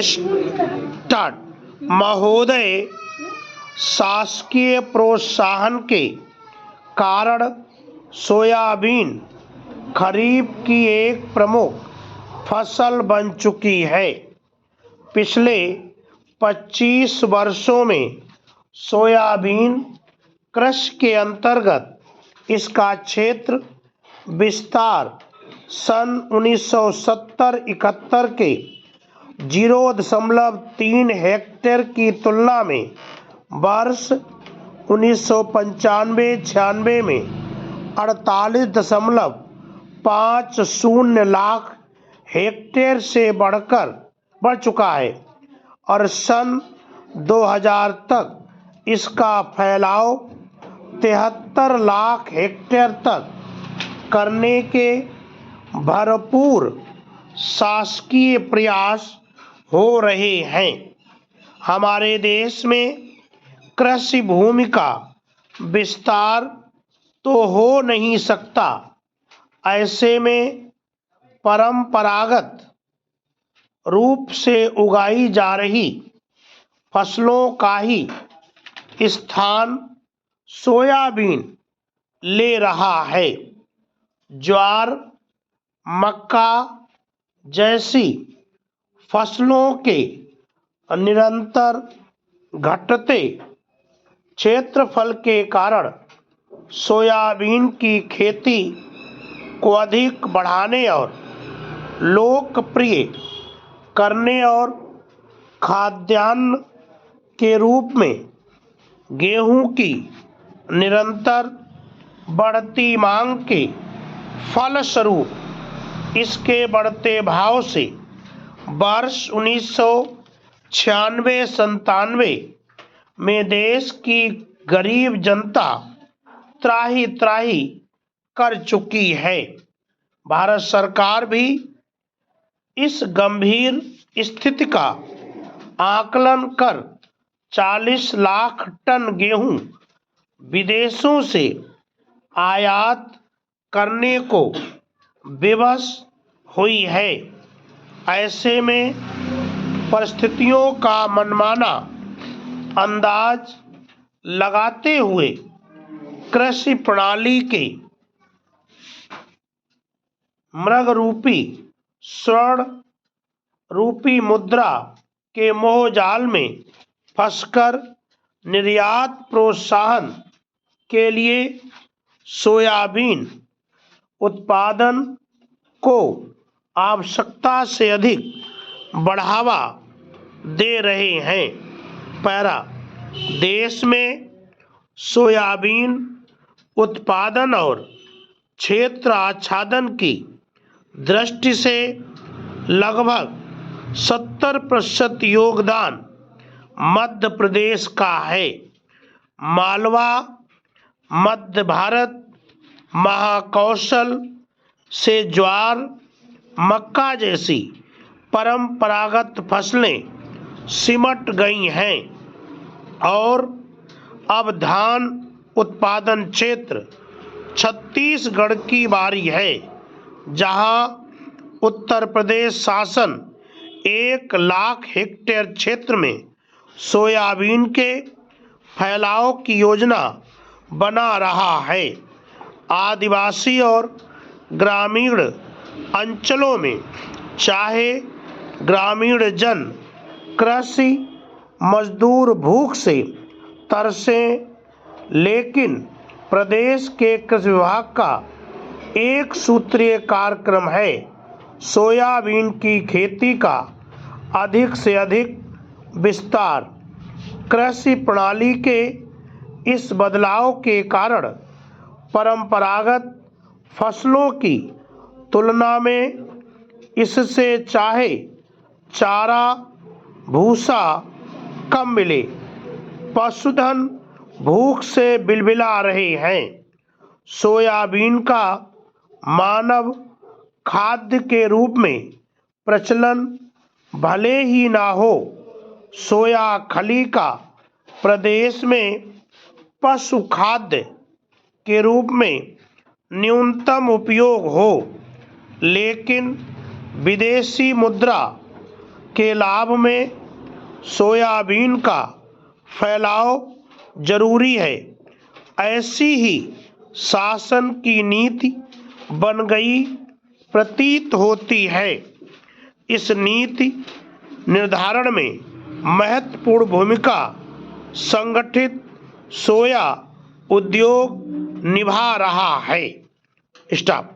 Start महोदय, शासकीय प्रोत्साहन के कारण सोयाबीन खरीफ की एक प्रमुख फसल बन चुकी है। पिछले 25 वर्षों में सोयाबीन कृषि के अंतर्गत इसका क्षेत्र विस्तार सन 1970-71 के 0.3 हेक्टेयर की तुलना में वर्ष 1995-96 में 48.50 लाख हेक्टेयर से बढ़ चुका है और सन 2000 तक इसका फैलाव 73 लाख हेक्टेयर तक करने के भरपूर शासकीय प्रयास हो रहे हैं। हमारे देश में कृषि भूमि का विस्तार तो हो नहीं सकता, ऐसे में परंपरागत रूप से उगाई जा रही फसलों का ही स्थान सोयाबीन ले रहा है। ज्वार, मक्का जैसी फसलों के निरंतर घटते क्षेत्रफल के कारण सोयाबीन की खेती को अधिक बढ़ाने और लोकप्रिय करने और खाद्यान्न के रूप में गेहूं की निरंतर बढ़ती मांग के फलस्वरूप इसके बढ़ते भाव से वर्ष 1996-97 में देश की गरीब जनता त्राही त्राही कर चुकी है। भारत सरकार भी इस गंभीर स्थिति का आकलन कर 40 लाख टन गेहूं विदेशों से आयात करने को विवश हुई है। ऐसे में परिस्थितियों का मनमाना अंदाज लगाते हुए कृषि प्रणाली के मृग रूपी स्वर्ण रूपी मुद्रा के मोहजाल में फंसकर निर्यात प्रोत्साहन के लिए सोयाबीन उत्पादन को आवश्यकता से अधिक बढ़ावा दे रहे हैं। पैरा देश में सोयाबीन उत्पादन और क्षेत्र आच्छादन की दृष्टि से लगभग 70% योगदान मध्य प्रदेश का है। मालवा, मध्य भारत, महाकौशल से ज्वार, मक्का जैसी परंपरागत फसलें सिमट गई हैं और अब धान उत्पादन क्षेत्र छत्तीसगढ़ की बारी है, जहां उत्तर प्रदेश शासन 1 लाख हेक्टेयर क्षेत्र में सोयाबीन के फैलाव की योजना बना रहा है। आदिवासी और ग्रामीण अंचलों में चाहे ग्रामीण जन कृषि मजदूर भूख से तरसे, लेकिन प्रदेश के कृषि विभाग का एक सूत्रीय कार्यक्रम है सोयाबीन की खेती का अधिक से अधिक विस्तार। कृषि प्रणाली के इस बदलाव के कारण परंपरागत फसलों की तुलना में इससे चाहे चारा भूसा कम मिले, पशुधन भूख से बिलबिला रहे हैं। सोयाबीन का मानव खाद्य के रूप में प्रचलन भले ही ना हो, सोया खली का प्रदेश में पशु खाद्य के रूप में न्यूनतम उपयोग हो, लेकिन विदेशी मुद्रा के लाभ में सोयाबीन का फैलाव जरूरी है। ऐसी ही शासन की नीति बन गई प्रतीत होती है। इस नीति निर्धारण में महत्वपूर्ण भूमिका संगठित सोया उद्योग निभा रहा है। स्टॉप।